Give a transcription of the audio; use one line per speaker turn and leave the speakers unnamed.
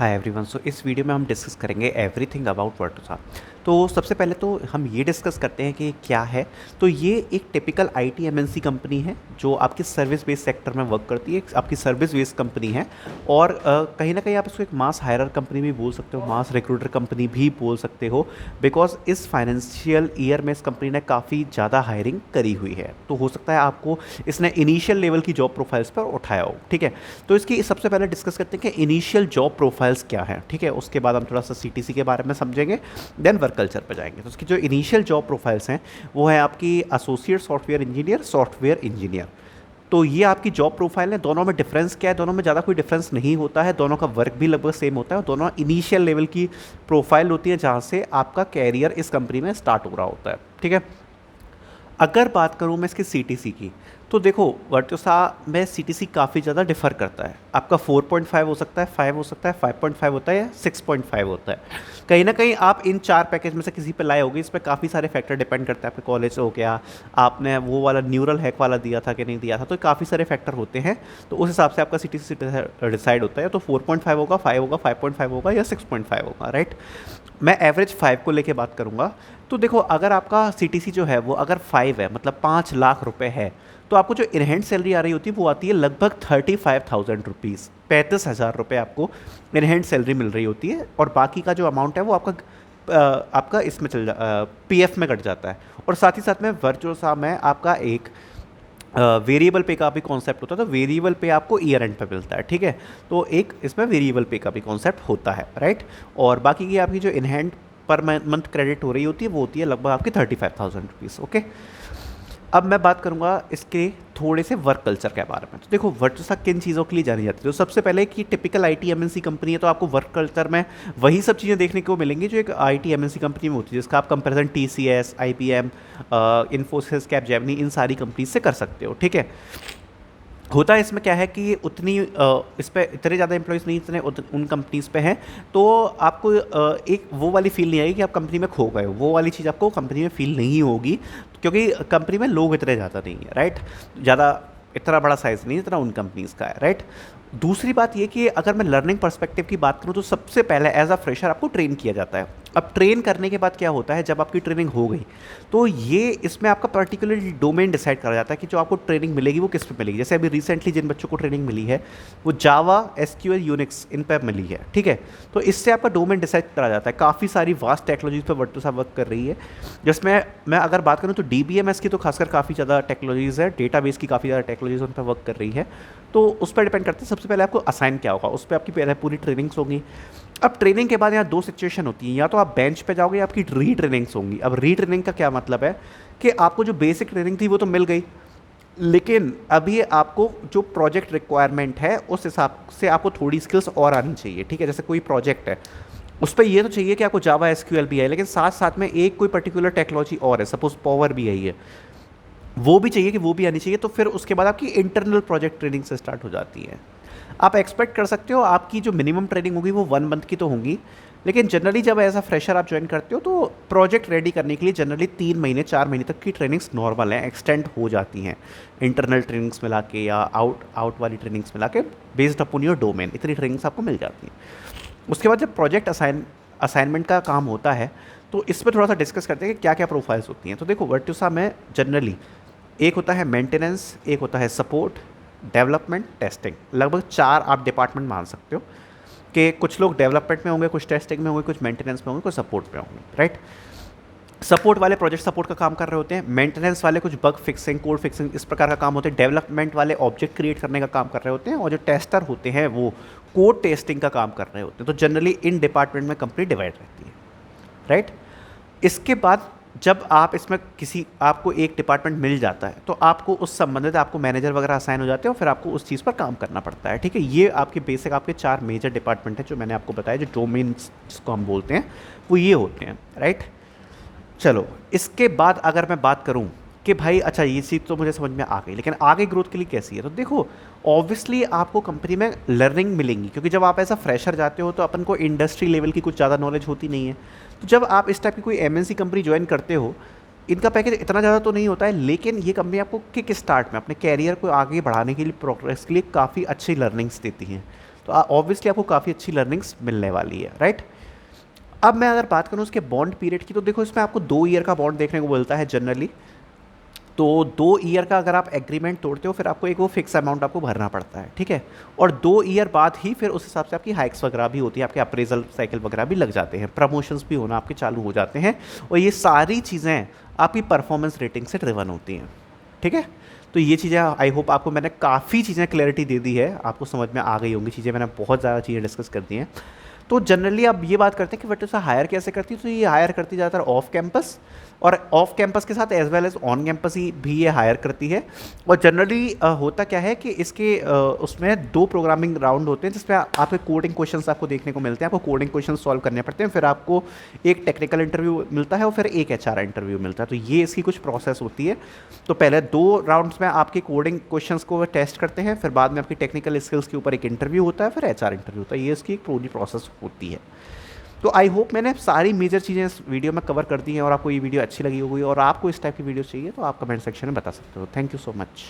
Hi everyone. सो इस video में हम डिस्कस करेंगे एवरीथिंग अबाउट वर्टोसा। तो सबसे पहले तो हम ये डिस्कस करते हैं कि क्या है। तो ये एक टिपिकल आईटी एमएनसी कंपनी है जो आपकी सर्विस बेस्ड सेक्टर में वर्क करती है, आपकी सर्विस बेस्ड कंपनी है। और कहीं ना कहीं आप इसको एक मास हायरर कंपनी भी बोल सकते हो, मास रिक्रूटर कंपनी भी बोल सकते हो, बिकॉज इस फाइनेंशियल ईयर में इस कंपनी ने काफ़ी ज़्यादा हायरिंग करी हुई है। तो हो सकता है आपको इसने इनिशियल लेवल की जॉब प्रोफाइल्स पर उठाया हो। ठीक है, तो इसकी सबसे पहले डिस्कस करते हैं कि इनिशियल जॉब प्रोफाइल्स क्या है। ठीक है, उसके बाद हम थोड़ा सा सीटीसी के बारे में समझेंगे, देन वर्क कल्चर पर जाएंगे। तो उसकी जो इनिशियल जॉब प्रोफाइल्स हैं वो है आपकी associate software engineer, software engineer. तो ये आपकी जॉब प्रोफाइल है। दोनों में डिफरेंस क्या है? दोनों में ज़्यादा कोई डिफरेंस नहीं होता है, दोनों का वर्क भी लगभग सेम होता है। दोनों इनिशियल लेवल की प्रोफाइल होती है जहाँ से आपका कैरियर इस कंपनी में स्टार्ट हो रहा होता है। ठीक है, अगर बात करूं मैं इसकी सीटीसी की, तो देखो वर्टोसा में सीटीसी काफ़ी ज़्यादा डिफर करता है। आपका 4.5 हो सकता है, 5 हो सकता है, 5.5 होता है या 6.5 होता है। कहीं ना कहीं आप इन चार पैकेज में से किसी पे लाए होगे। इस पर काफ़ी सारे फैक्टर डिपेंड करते हैं। आपके कॉलेज हो गया, आपने वो वाला न्यूरल हैक वाला दिया था कि नहीं दिया था, तो काफ़ी सारे फैक्टर होते हैं। तो उस हिसाब से आपका सीटीसी डिसाइड होता है। तो 4.5 होगा, 5 होगा, 5.5 होगा या 6.5 होगा। राइट, मैं एवरेज 5 को लेके बात करूँगा। तो देखो, अगर आपका सीटीसी जो है वो अगर 5 है, मतलब 5 लाख रुपए है, तो आपको जो इनहैंड सैलरी आ रही होती है वो आती है लगभग 35,000 रुपीज़, 35,000 रुपये आपको इनहैंड सैलरी मिल रही होती है। और बाकी का जो अमाउंट है वो आपका इसमें पीएफ में कट जाता है। और साथ ही साथ में वर्चुअसा में आपका एक वेरिएबल पे का भी कॉन्सेप्ट होता है। तो वेरिएबल पे आपको ईयर एंड पे मिलता है। ठीक है, तो एक इसमें वेरिएबल पे का भी कॉन्सेप्ट होता है। राइट, और बाकी की आपकी जो इनहैंड पर मंथ क्रेडिट हो रही होती है वो होती है लगभग आपकी 35,000 रुपीज़। ओके, अब मैं बात करूंगा इसके थोड़े से वर्क कल्चर के बारे में। तो देखो, वर्टसा किन चीज़ों के लिए जानी जाती है। तो सबसे पहले कि टिपिकल आईटी एमएनसी कंपनी है, तो आपको वर्क कल्चर में वही सब चीज़ें देखने को मिलेंगी जो एक आईटी एमएनसी कंपनी में होती है, जिसका आप comparison TCS, IBM, Infosys, Capgemini, इन सारी कंपनी से कर सकते हो। ठीक है, होता है इसमें क्या है कि उतनी इस पे इतने ज़्यादा एम्प्लॉयज़ नहीं, इतने उन कंपनीज़ पे हैं। तो आपको एक वो वाली फील नहीं आएगी कि आप कंपनी में खो गए हो। वो वाली चीज़ आपको कंपनी में फील नहीं होगी, क्योंकि कंपनी में लोग इतने ज़्यादा नहीं है। राइट, ज़्यादा इतना बड़ा साइज़ नहीं इतना उन कंपनीज़ का है। राइट, दूसरी बात ये कि अगर मैं लर्निंग पर्सपेक्टिव की बात करूँ तो सबसे पहले एज अ फ्रेशर आपको ट्रेन किया जाता है। अब ट्रेन करने के बाद क्या होता है, जब आपकी ट्रेनिंग हो गई तो ये इसमें आपका पर्टिकुलरली डोमेन डिसाइड करा जाता है कि जो आपको ट्रेनिंग मिलेगी वो किस पे मिलेगी। जैसे अभी रिसेंटली जिन बच्चों को ट्रेनिंग मिली है वो जावा, एसक्यूएल, यूनिक्स इन पर मिली है। ठीक है, तो इससे आपका डोमेन डिसाइड करा जाता है। काफ़ी सारी वास्ट टेक्नोलॉजीज पर वर्टोसा वर्क कर रही है, जिसमें मैं अगर बात करूँ तो डीबीएमएस की तो खासकर काफ़ी ज़्यादा टेक्नोलॉजीज़ है, डेटाबेस की काफ़ी ज़्यादा टेक्नोलॉजीज उन पर वर्क कर रही है। तो उस पर डिपेंड करता है सबसे पहले आपको असाइन क्या होगा, उस पर आपकी पहले पूरी ट्रेनिंग्स होंगी। अब ट्रेनिंग के बाद यहाँ दो सिचुएशन होती हैं, या तो आप बेंच पे जाओगे या आपकी रीट्रेनिंग्स होंगी। अब रीट्रेनिंग का क्या मतलब है कि आपको जो बेसिक ट्रेनिंग थी वो तो मिल गई, लेकिन अभी आपको जो प्रोजेक्ट रिक्वायरमेंट है उस हिसाब से आपको थोड़ी स्किल्स और आनी चाहिए। ठीक है, जैसे कोई प्रोजेक्ट है उस पर ये तो चाहिए कि आपको जावा, एसक्यूएल भी है, लेकिन साथ साथ में एक कोई पर्टिकुलर टेक्नोलॉजी और है, सपोज पावर भी है, वो भी चाहिए कि वो भी आनी चाहिए। तो फिर उसके बाद आपकी इंटरनल प्रोजेक्ट ट्रेनिंग से स्टार्ट हो जाती है। आप एक्सपेक्ट कर सकते हो आपकी जो मिनिमम ट्रेनिंग होगी वो 1 मंथ की तो होगी, लेकिन जनरली जब एज अ फ्रेशर आप ज्वाइन करते हो तो प्रोजेक्ट रेडी करने के लिए जनरली 3 महीने 4 महीने तक की ट्रेनिंग्स नॉर्मल हैं, एक्सटेंड हो जाती हैं। इंटरनल ट्रेनिंग्स मिला के या आउट वाली ट्रेनिंग्स मिला के, बेस्ड अपॉन योर डोमेन, इतनी ट्रेनिंग्स आपको मिल जाती हैं। उसके बाद जब प्रोजेक्ट असाइनमेंट का काम होता है तो इस पर थोड़ा सा डिस्कस करते हैं कि क्या क्या प्रोफाइल्स होती हैं। तो देखो, वर्टोसा में जनरली एक होता है मेंटेनेंस, एक होता है सपोर्ट, डेवलपमेंट, टेस्टिंग। लगभग 4 आप डिपार्टमेंट मान सकते हो कि कुछ लोग डेवलपमेंट में होंगे, कुछ टेस्टिंग में होंगे, कुछ मेंटेनेंस में होंगे, कुछ सपोर्ट में होंगे। राइट, सपोर्ट वाले प्रोजेक्ट सपोर्ट का काम कर रहे होते हैं, मेंटेनेंस वाले कुछ बग फिक्सिंग, कोड फिक्सिंग, इस प्रकार का काम होते हैं, डेवलपमेंट वाले ऑब्जेक्ट क्रिएट करने का काम कर रहे होते हैं, और जो टेस्टर होते हैं वो कोड टेस्टिंग का काम कर रहे होते हैं। तो जनरली इन डिपार्टमेंट में कंपनी डिवाइड रहती है। राइट, इसके बाद जब आप इसमें किसी आपको एक डिपार्टमेंट मिल जाता है तो आपको उस संबंधित आपको मैनेजर वगैरह असाइन हो जाते हैं और फिर आपको उस चीज़ पर काम करना पड़ता है। ठीक है, ये आपके बेसिक आपके 4 मेजर डिपार्टमेंट हैं जो मैंने आपको बताया, जो डोमेन्स जिसको हम बोलते हैं वो ये होते हैं। राइट, चलो इसके बाद अगर मैं बात करूं कि भाई अच्छा ये चीज़ तो मुझे समझ में आ गई, लेकिन आगे ग्रोथ के लिए कैसी है। तो देखो, ऑब्वियसली आपको कंपनी में लर्निंग मिलेंगी, क्योंकि जब आप ऐसा फ्रेशर जाते हो तो अपन को इंडस्ट्री लेवल की कुछ ज़्यादा नॉलेज होती नहीं है। तो जब आप इस टाइप की कोई एमएनसी कंपनी ज्वाइन करते हो, इनका पैकेज इतना ज़्यादा तो नहीं होता है, लेकिन ये कंपनी आपको किक स्टार्ट में अपने कैरियर को आगे बढ़ाने के लिए, प्रोग्रेस के लिए काफ़ी अच्छी लर्निंग्स देती हैं। तो तो ऑब्वियसली आपको काफ़ी अच्छी लर्निंग्स मिलने वाली है, राइट। अब मैं अगर बात करूँ उसके बॉन्ड पीरियड की, तो देखो इसमें आपको 2 ईयर का बॉन्ड देखने को मिलता है जनरली। तो 2 ईयर का अगर आप एग्रीमेंट तोड़ते हो फिर आपको एक वो फिक्स अमाउंट आपको भरना पड़ता है, ठीक है। और 2 ईयर बाद ही फिर उस हिसाब से आपकी हाइक्स वगैरह भी होती है, आपके अप्रेजल साइकिल वगैरह भी लग जाते हैं, प्रमोशंस भी होना आपके चालू हो जाते हैं। और ये सारी चीज़ें आपकी परफॉर्मेंस रेटिंग से ड्रिवन होती हैं, ठीक है। तो ये चीज़ें आई होप आपको मैंने काफ़ी चीज़ें क्लैरिटी दे दी है, आपको समझ में आ गई होंगी चीज़ें, मैंने बहुत ज़्यादा चीज़ें डिस्कस कर दी हैं। तो जनरली अब ये बात करते हैं कि वर्टोसा हायर कैसे करती है। तो ये हायर करती ज़्यादातर ऑफ कैंपस, और ऑफ कैंपस के साथ as well as on campus ही भी ये हायर करती है। और जनरली होता क्या है कि इसके उसमें 2 प्रोग्रामिंग राउंड होते हैं जिसमें आपके कोडिंग क्वेश्चंस आपको देखने को मिलते हैं, आपको कोडिंग क्वेश्चन सॉल्व करने पड़ते हैं, फिर आपको एक टेक्निकल इंटरव्यू मिलता है और फिर एक एचआर इंटरव्यू मिलता है। तो ये इसकी कुछ प्रोसेस होती है। तो पहले 2 राउंड्स में आपके कोडिंग क्वेश्चंस को टेस्ट करते हैं, फिर बाद में आपकी टेक्निकल स्किल्स के ऊपर एक इंटरव्यू होता है, फिर एचआर इंटरव्यू होता है। ये इसकी एक पूरी प्रोसेस होती है। तो आई होप मैंने सारी मेजर चीज़ें इस वीडियो में कवर कर दी हैं और आपको ये वीडियो अच्छी लगी होगी, और आपको इस टाइप की वीडियो चाहिए तो आप कमेंट सेक्शन में बता सकते हो। Thank you so much.